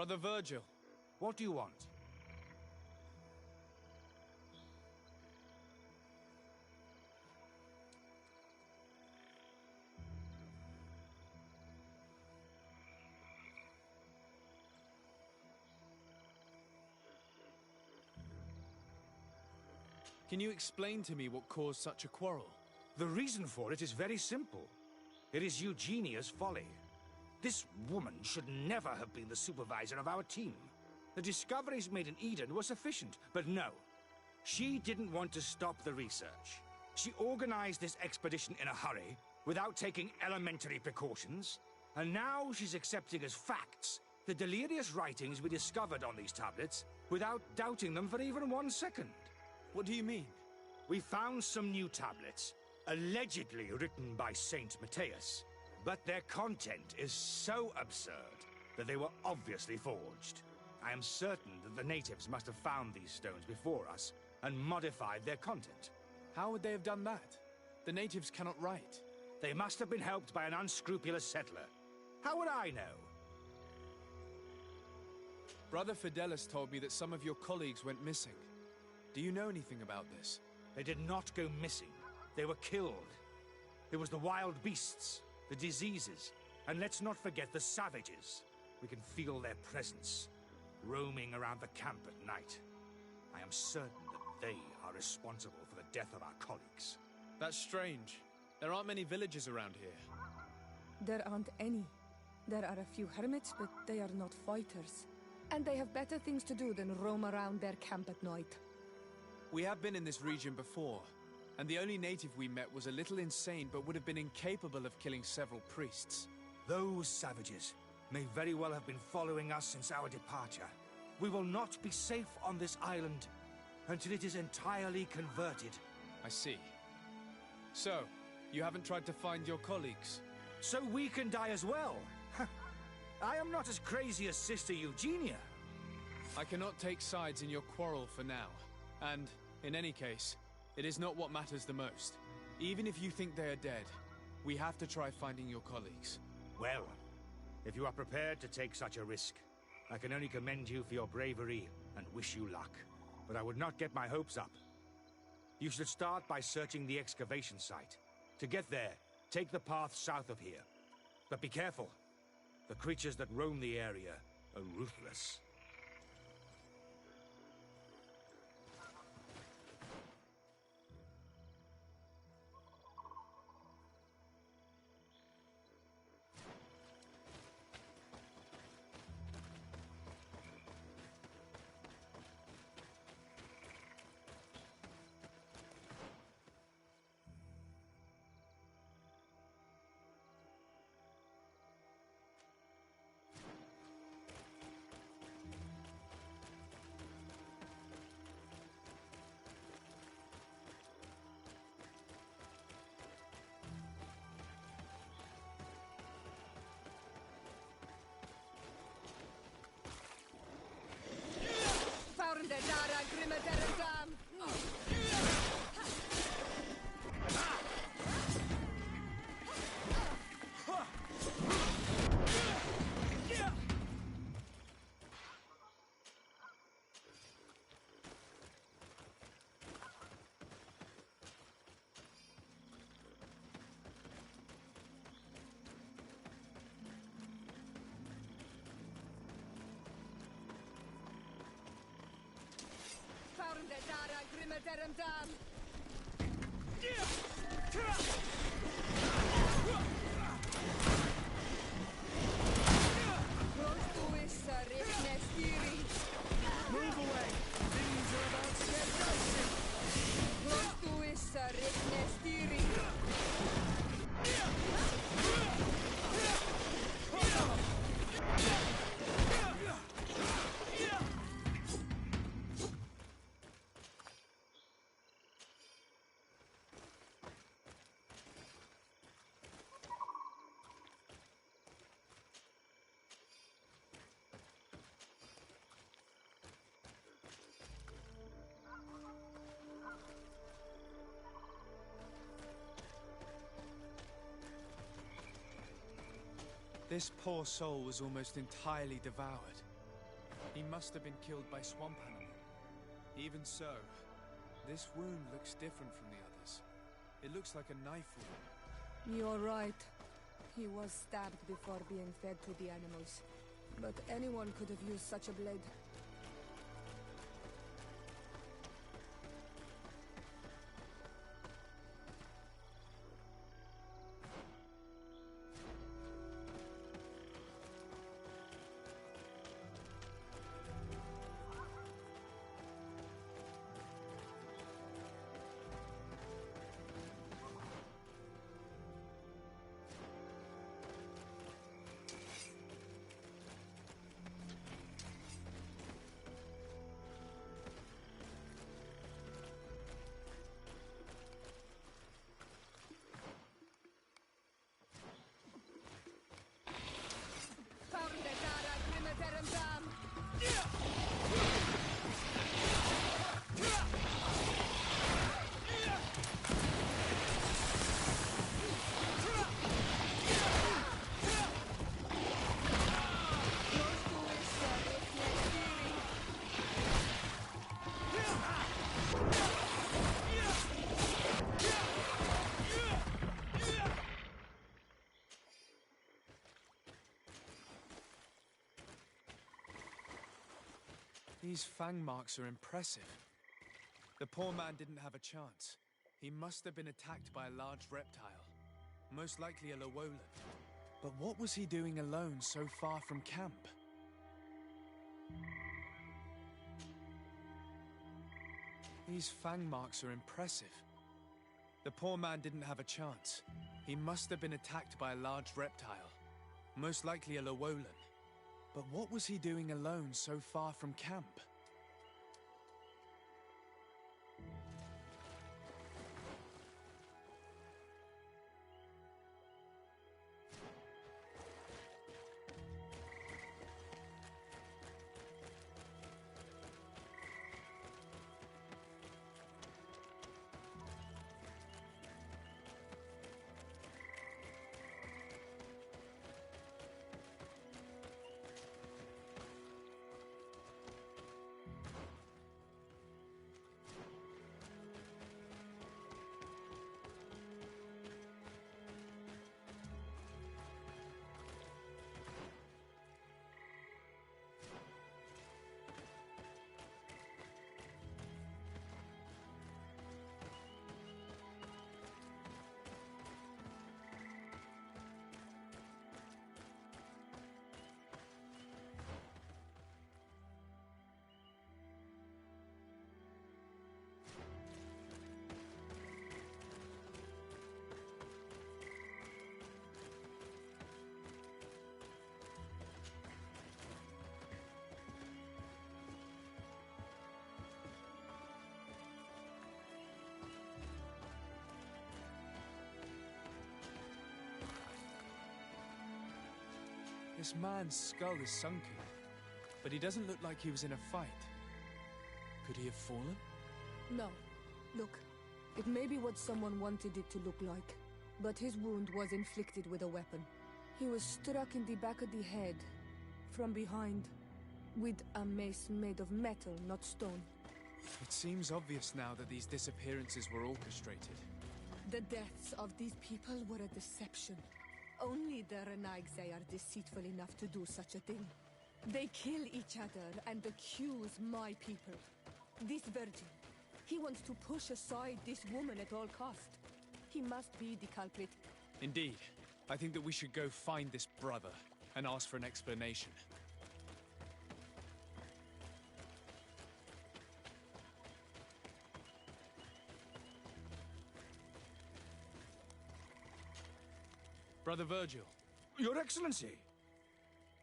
Brother Virgil. What do you want? Can you explain to me what caused such a quarrel? The reason for it is very simple. It is Eugenia's folly. This woman should never have been the supervisor of our team. The discoveries made in Eden were sufficient, but no. She didn't want to stop the research. She organized this expedition in a hurry, without taking elementary precautions, and now she's accepting as facts the delirious writings we discovered on these tablets, without doubting them for even 1 second. What do you mean? We found some new tablets, allegedly written by Saint Matthias, but their content is so absurd that they were obviously forged. I am certain that the natives must have found these stones before us and modified their content. How would they have done that? The natives cannot write. They must have been helped by an unscrupulous settler. How would I know? Brother Fidelis told me that some of your colleagues went missing. Do you know anything about this? They did not go missing. They were killed. It was the wild beasts, the diseases, and let's not forget the savages. We can feel their presence, roaming around the camp at night. I am certain that they are responsible for the death of our colleagues. That's strange. There aren't many villages around here. There aren't any. There are a few hermits, but they are not fighters. And they have better things to do than roam around their camp at night. We have been in this region before, and the only native we met was a little insane but would have been incapable of killing several priests. Those savages may very well have been following us since our departure. We will not be safe on this island until it is entirely converted. I see. So, you haven't tried to find your colleagues? So we can die as well. I am not as crazy as Sister Eugenia. I cannot take sides in your quarrel for now. And, in any case, it is not what matters the most. Even if you think they are dead, we have to try finding your colleagues. Well, if you are prepared to take such a risk, I can only commend you for your bravery and wish you luck. But I would not get my hopes up. You should start by searching the excavation site. To get there, take the path south of here. But be careful. The creatures that roam the area are ruthless. Faurende dara grimme deredam! Faurende dara grimme deredam! Prostuissa riknestiri! Move away! Things are about to get dicey! Prostuissa riknestiri! This poor soul was almost entirely devoured. He must have been killed by swamp animal. Even so, this wound looks different from the others. It looks like a knife wound. You're right. He was stabbed before being fed to the animals. But anyone could have used such a blade. These fang marks are impressive. The poor man didn't have a chance. He must have been attacked by a large reptile, most likely a Lowolan. But what was he doing alone so far from camp? These fang marks are impressive. The poor man didn't have a chance. He must have been attacked by a large reptile, most likely a Lowolan. But what was he doing alone so far from camp? This man's skull is sunken, but he doesn't look like he was in a fight. Could he have fallen? No. Look, it may be what someone wanted it to look like, but his wound was inflicted with a weapon. He was struck in the back of the head, from behind, with a mace made of metal, not stone. It seems obvious now that these disappearances were orchestrated. The deaths of these people were a deception. Only the Renaigse are deceitful enough to do such a thing. They kill each other and accuse my people. This virgin, he wants to push aside this woman at all cost. He must be the culprit. Indeed. I think that we should go find this brother and ask for an explanation. Brother Virgil. Your Excellency!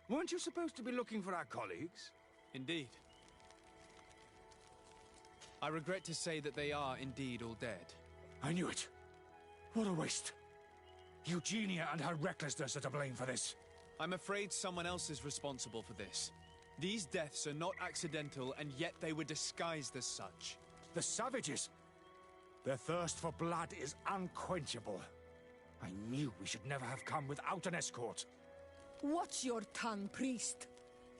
Weren't you supposed to be looking for our colleagues? Indeed. I regret to say that they are indeed all dead. I knew it. What a waste. Eugenia and her recklessness are to blame for this. I'm afraid someone else is responsible for this. These deaths are not accidental, and yet they were disguised as such. The savages! Their thirst for blood is unquenchable. I knew we should never have come without an escort. Watch your tongue, priest.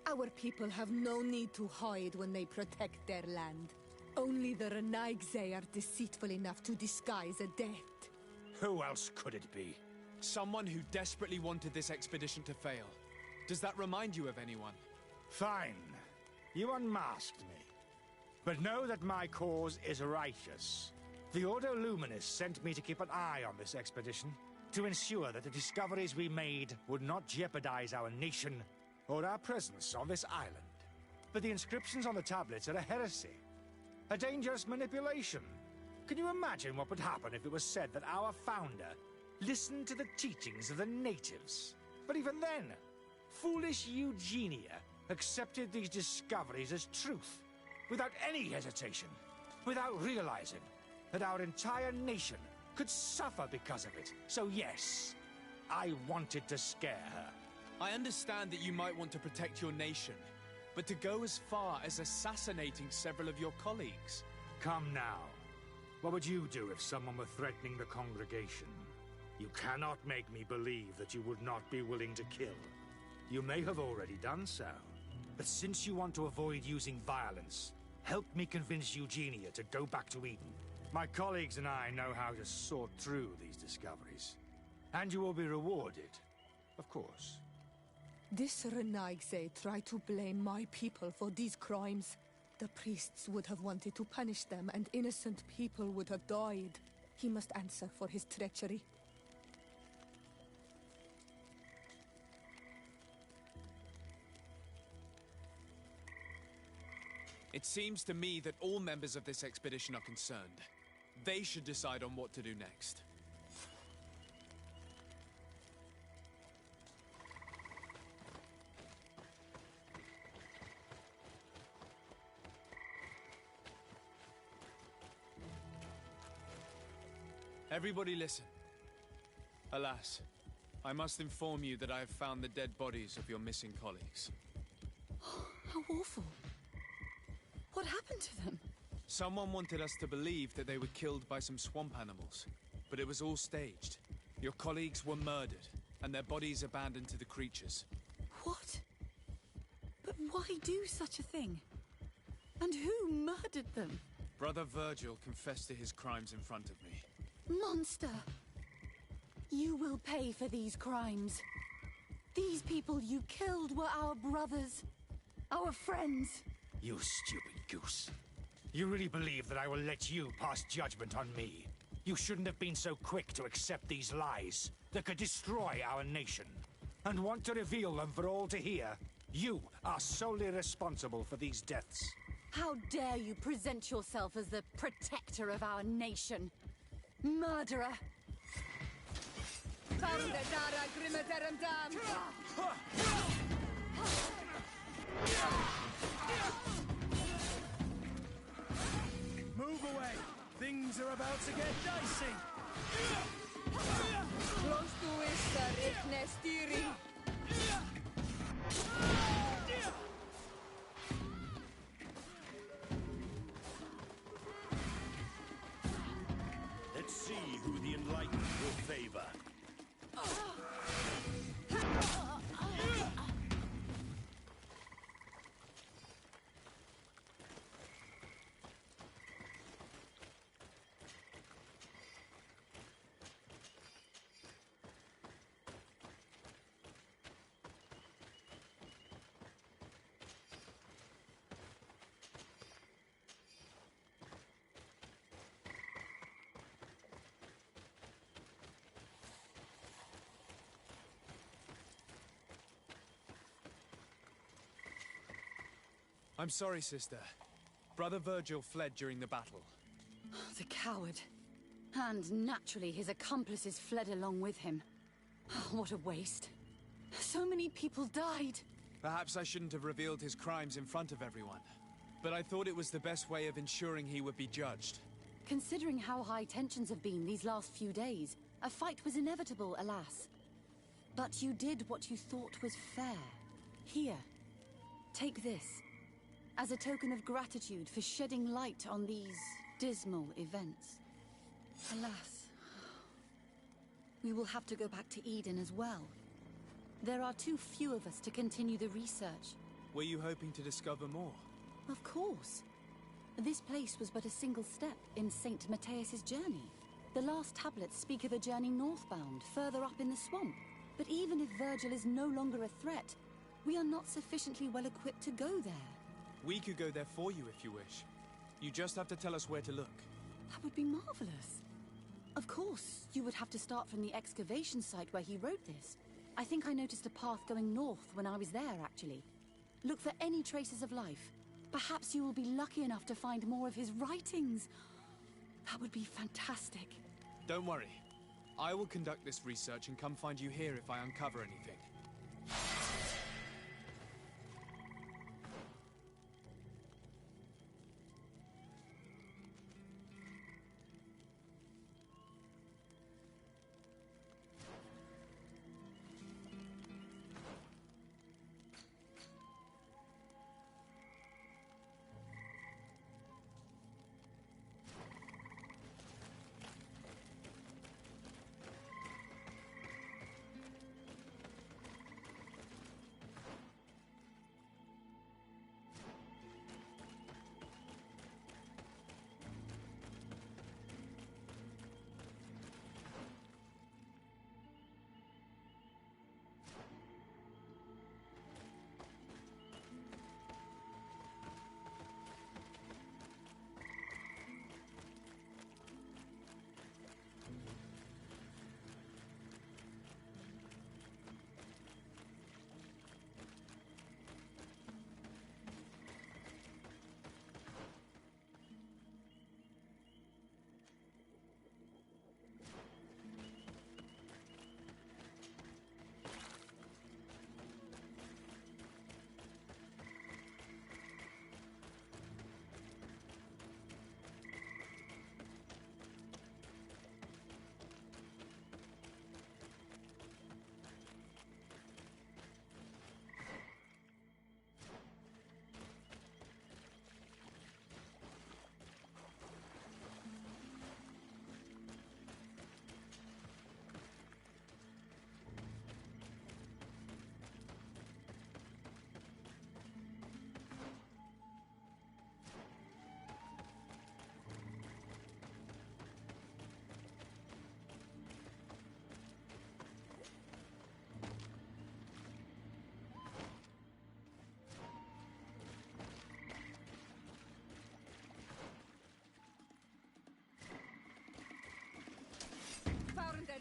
Our people have no need to hide when they protect their land. Only the Renaigse are deceitful enough to disguise a death. Who else could it be? Someone who desperately wanted this expedition to fail. Does that remind you of anyone? Fine. You unmasked me. But know that my cause is righteous. The Ordo Luminis sent me to keep an eye on this expedition, to ensure that the discoveries we made would not jeopardize our nation or our presence on this island. But the inscriptions on the tablets are a heresy, a dangerous manipulation. Can you imagine what would happen if it was said that our founder listened to the teachings of the natives? But even then, foolish Eugenia accepted these discoveries as truth, without any hesitation, without realizing that our entire nation could suffer because of it. So yes, I wanted to scare her. I understand that you might want to protect your nation, but to go as far as assassinating several of your colleagues... Come now. What would you do if someone were threatening the congregation? You cannot make me believe that you would not be willing to kill. You may have already done so. But since you want to avoid using violence, help me convince Eugenia to go back to Eden. My colleagues and I know how to sort through these discoveries. And you will be rewarded, of course. This Renaigse tried to blame my people for these crimes. The priests would have wanted to punish them, and innocent people would have died. He must answer for his treachery. It seems to me that all members of this expedition are concerned. They should decide on what to do next. Everybody listen. Alas, I must inform you that I have found the dead bodies of your missing colleagues. How awful. What happened to them? Someone wanted us to believe that they were killed by some swamp animals, but it was all staged. Your colleagues were murdered, and their bodies abandoned to the creatures. What? But why do such a thing? And who murdered them? Brother Virgil confessed to his crimes in front of me. Monster! You will pay for these crimes. These people you killed were our brothers, our friends. You stupid goose. You really believe that I will let you pass judgment on me? You shouldn't have been so quick to accept these lies that could destroy our nation. And want to reveal them for all to hear. You are solely responsible for these deaths. How dare you present yourself as the protector of our nation? Murderer! Move away! Things are about to get dicey! Close to Ista, Riknestiri. Let's see who the Enlightened will favor. I'm sorry, sister. Brother Virgil fled during the battle. The coward. And naturally, his accomplices fled along with him. What a waste. So many people died. Perhaps I shouldn't have revealed his crimes in front of everyone. But I thought it was the best way of ensuring he would be judged. Considering how high tensions have been these last few days, a fight was inevitable, alas. But you did what you thought was fair. Here, take this. As a token of gratitude for shedding light on these dismal events. Alas, we will have to go back to Eden as well. There are too few of us to continue the research. Were you hoping to discover more? Of course. This place was but a single step in St. Matthias's journey. The last tablets speak of a journey northbound, further up in the swamp. But even if Virgil is no longer a threat, we are not sufficiently well equipped to go there. We could go there for you if you wish. You just have to tell us where to look. That would be marvelous. Of course, you would have to start from the excavation site where he wrote this. I think I noticed a path going north when I was there, actually. Look for any traces of life. Perhaps you will be lucky enough to find more of his writings. That would be fantastic. Don't worry. I will conduct this research and come find you here if I uncover anything.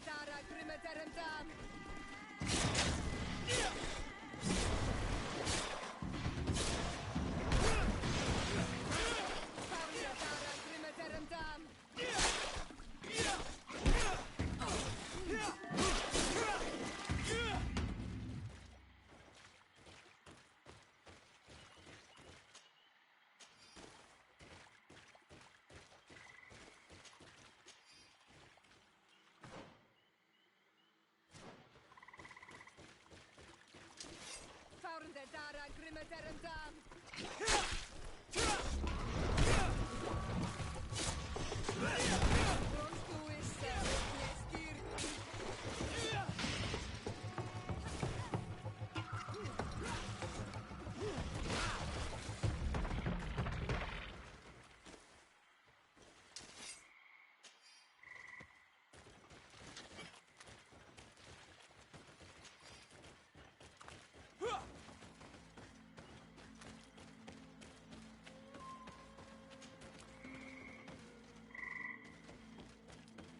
Dara Grimmederem Dam. Dara Grimmederem Dam. Dara Grimmederem Dam.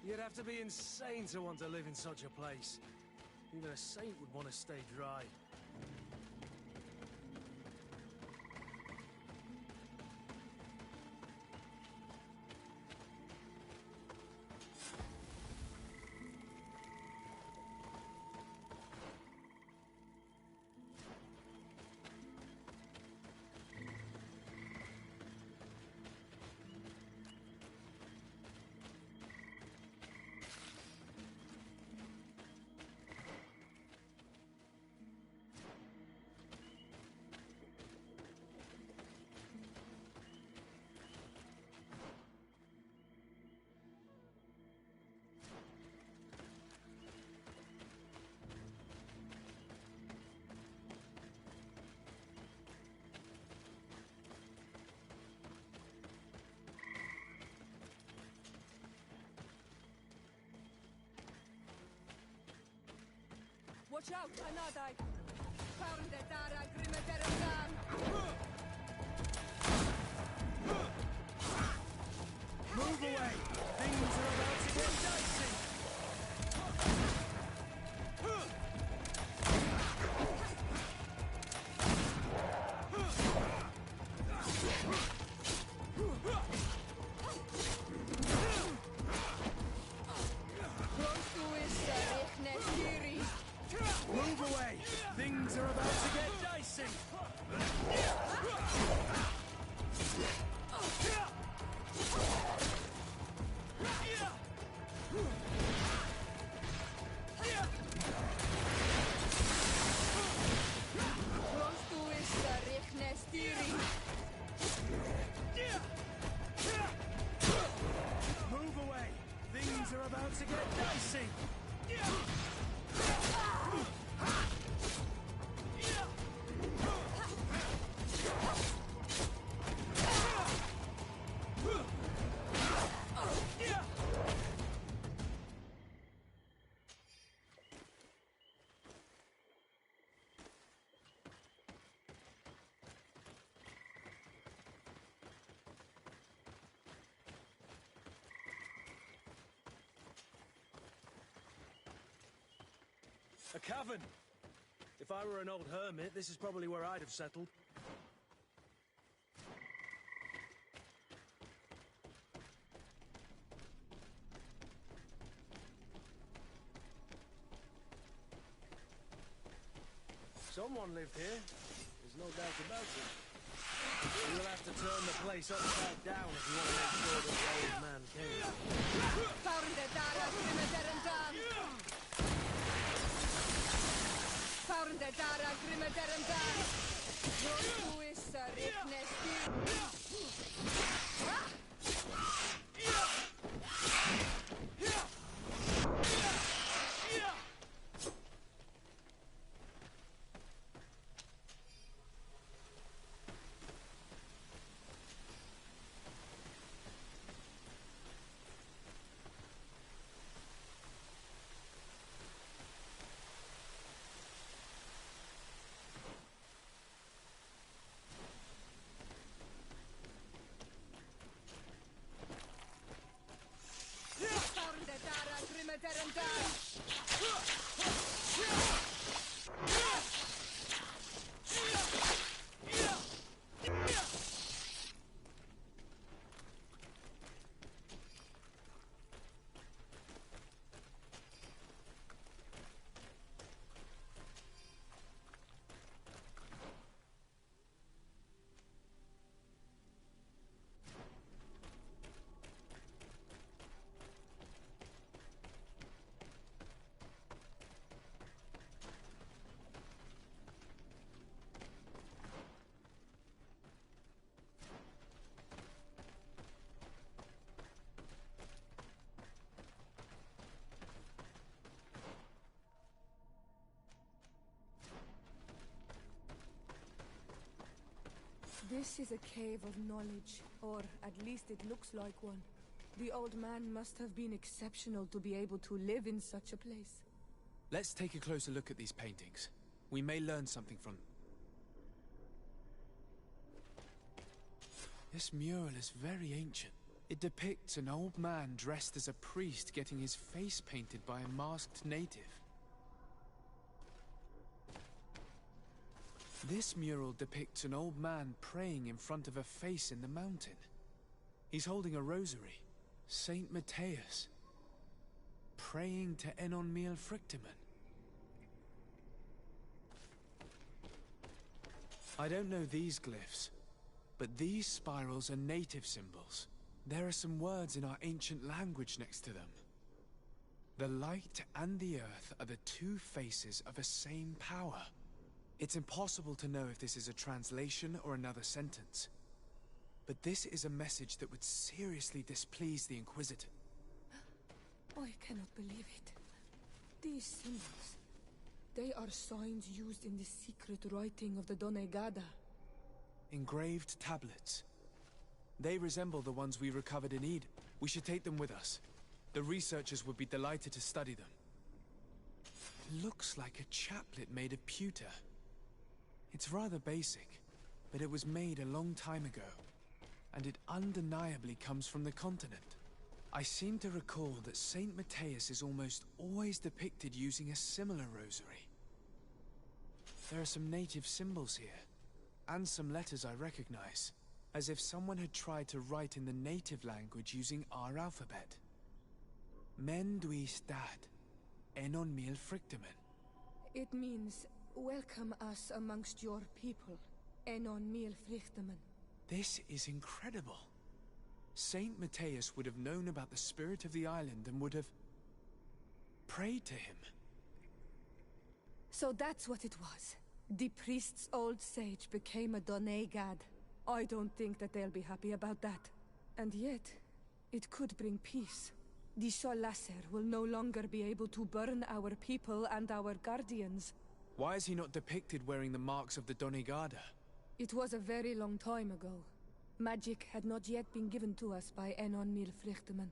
You'd have to be insane to want to live in such a place. Even a saint would want to stay dry. Watch out, Anadai! Found the Dara Grimaderandan! Move away! Things are about to get dicey! Move away! Things are about to get dicey! Move away! Things are about to get dicey! A cavern! If I were an old hermit, this is probably where I'd have settled. Someone lived here. There's no doubt about it. You'll have to turn the place upside down if you want to make sure that the old man came. Found the Dara Grimaderandan! Found the Dara Grimaderandan! Your is a This is a cave of knowledge, or at least it looks like one. The old man must have been exceptional to be able to live in such a place. Let's take a closer look at these paintings. We may learn something from them. This mural is very ancient. It depicts an old man dressed as a priest getting his face painted by a masked native. This mural depicts an old man praying in front of a face in the mountain. He's holding a rosary. Saint Matthias. Praying to Enonmiel Frictiman. I don't know these glyphs, but these spirals are native symbols. There are some words in our ancient language next to them. The light and the earth are the two faces of a same power. It's impossible to know if this is a translation or another sentence. But this is a message that would seriously displease the Inquisitor. I cannot believe it. These symbols, they are signs used in the secret writing of the Donegada. Engraved tablets. They resemble the ones we recovered in Eden. We should take them with us. The researchers would be delighted to study them. looks like a chaplet made of pewter. It's rather basic, but it was made a long time ago, and it undeniably comes from the continent. I seem to recall that Saint Matthias is almost always depicted using a similar rosary. There are some native symbols here, and some letters I recognize, as if someone had tried to write in the native language using our alphabet. Men duis dad, enon mil frictamen. It means, welcome us amongst your people. Enon mil frictamen. This is incredible. Saint Matthias would have known about the spirit of the island and would have prayed to him. So that's what it was. The priest's old sage became a Donai god. I don't think that they'll be happy about that. And yet, it could bring peace. The Solasser will no longer be able to burn our people and our guardians. Why is he not depicted wearing the marks of the Donegada? It was a very long time ago. Magic had not yet been given to us by Enon Mil Frichteman.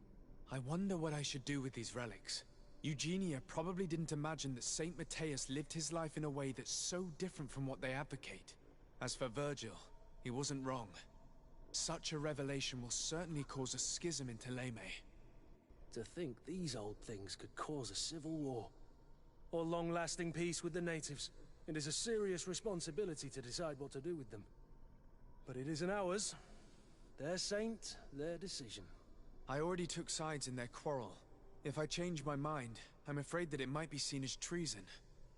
I wonder what I should do with these relics. Eugenia probably didn't imagine that Saint Matthias lived his life in a way that's so different from what they advocate. As for Virgil, he wasn't wrong. Such a revelation will certainly cause a schism in Thélème. To think these old things could cause a civil war. Or long-lasting peace with the natives. It is a serious responsibility to decide what to do with them. But it isn't ours. Their saint, their decision. I already took sides in their quarrel. If I change my mind, I'm afraid that it might be seen as treason.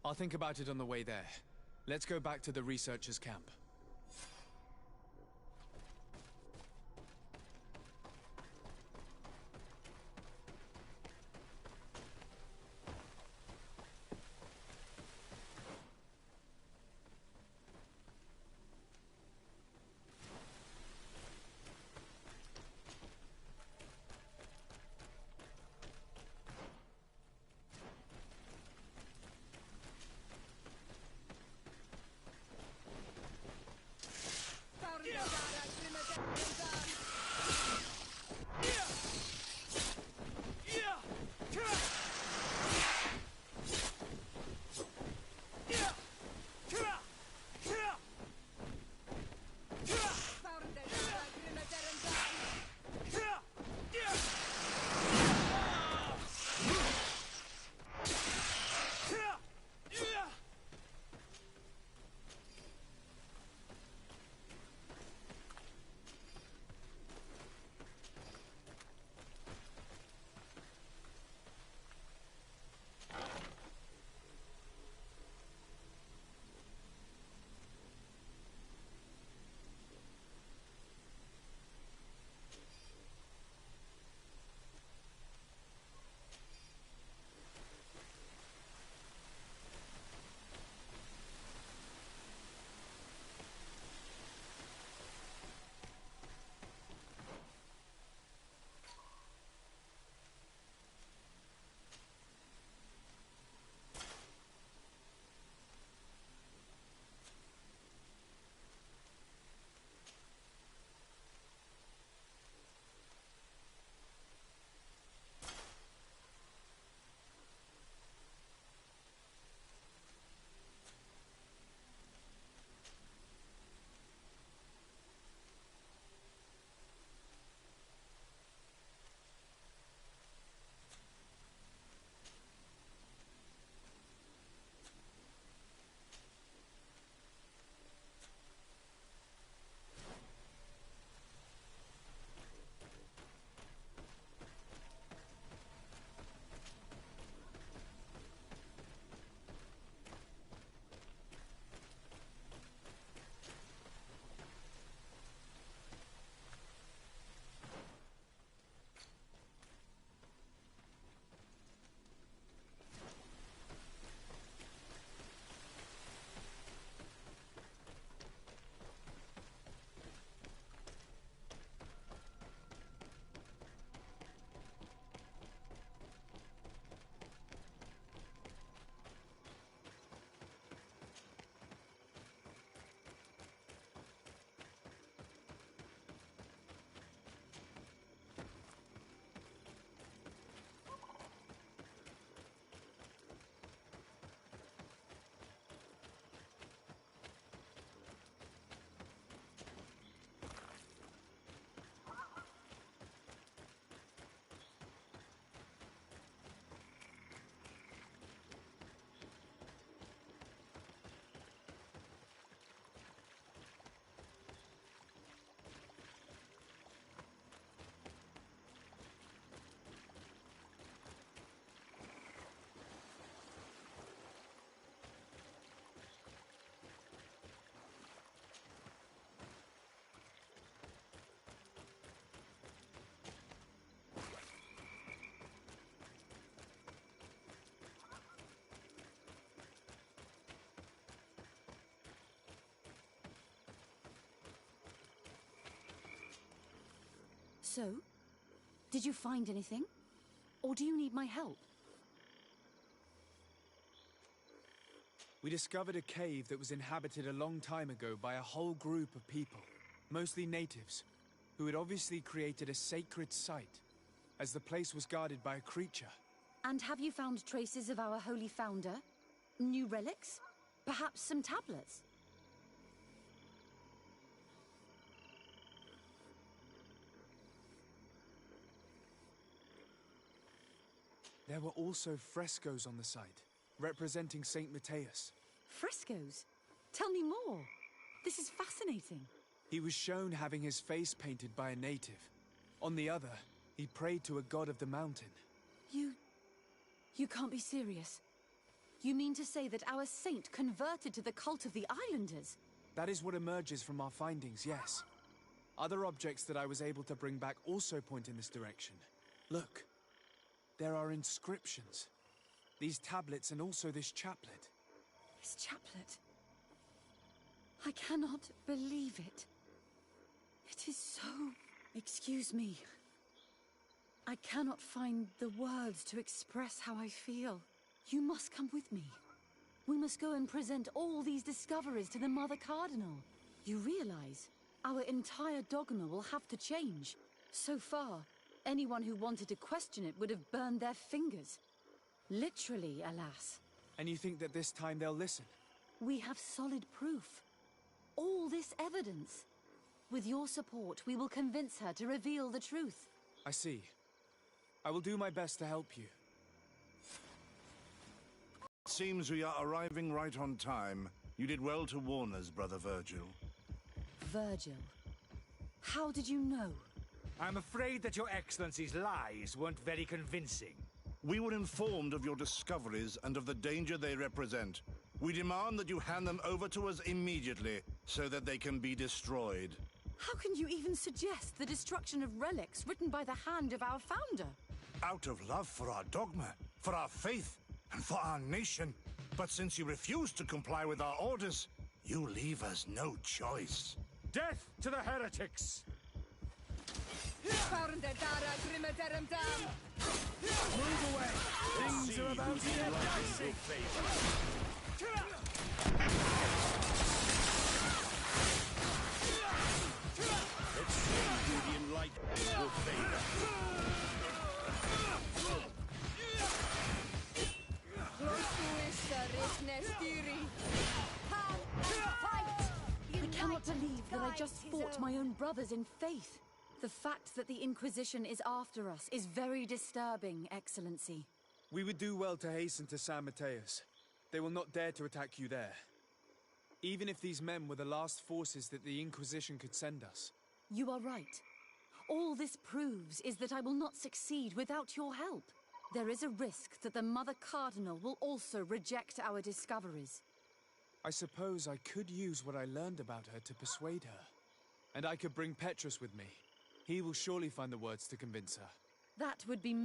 I'll think about it on the way there. Let's go back to the researchers' camp. So, did you find anything? Or do you need my help? We discovered a cave that was inhabited a long time ago by a whole group of people, mostly natives, who had obviously created a sacred site, as the place was guarded by a creature. And have you found traces of our holy founder? New relics? Perhaps some tablets? There were also frescoes on the site, representing Saint Matthias. Frescoes? Tell me more. This is fascinating. He was shown having his face painted by a native. On the other, he prayed to a god of the mountain. You can't be serious. You mean to say that our saint converted to the cult of the islanders? That is what emerges from our findings, yes. Other objects that I was able to bring back also point in this direction. Look. There are inscriptions. These tablets and also this chaplet. This chaplet? I cannot believe it. It is so... Excuse me. I cannot find the words to express how I feel. You must come with me. We must go and present all these discoveries to the Mother Cardinal. You realize our entire dogma will have to change. So far, anyone who wanted to question it would have burned their fingers. Literally, alas. And you think that this time they'll listen? We have solid proof. All this evidence. With your support, we will convince her to reveal the truth. I see. I will do my best to help you. Seems we are arriving right on time. You did well to warn us, Brother Virgil. Virgil? How did you know? I'm afraid that your Excellency's lies weren't very convincing. We were informed of your discoveries and of the danger they represent. We demand that you hand them over to us immediately, so that they can be destroyed. How can you even suggest the destruction of relics written by the hand of our founder? Out of love for our dogma, for our faith, and for our nation. But since you refuse to comply with our orders, you leave us no choice. Death to the heretics! Move away! Things are about to get dicey! Let's see who the enlightenment will favor. I cannot believe that I just fought my own brothers in faith. The fact that the Inquisition is after us is very disturbing, Excellency. We would do well to hasten to San Mateus. They will not dare to attack you there. Even if these men were the last forces that the Inquisition could send us. You are right. All this proves is that I will not succeed without your help. There is a risk that the Mother Cardinal will also reject our discoveries. I suppose I could use what I learned about her to persuade her. And I could bring Petrus with me. He will surely find the words to convince her. That would be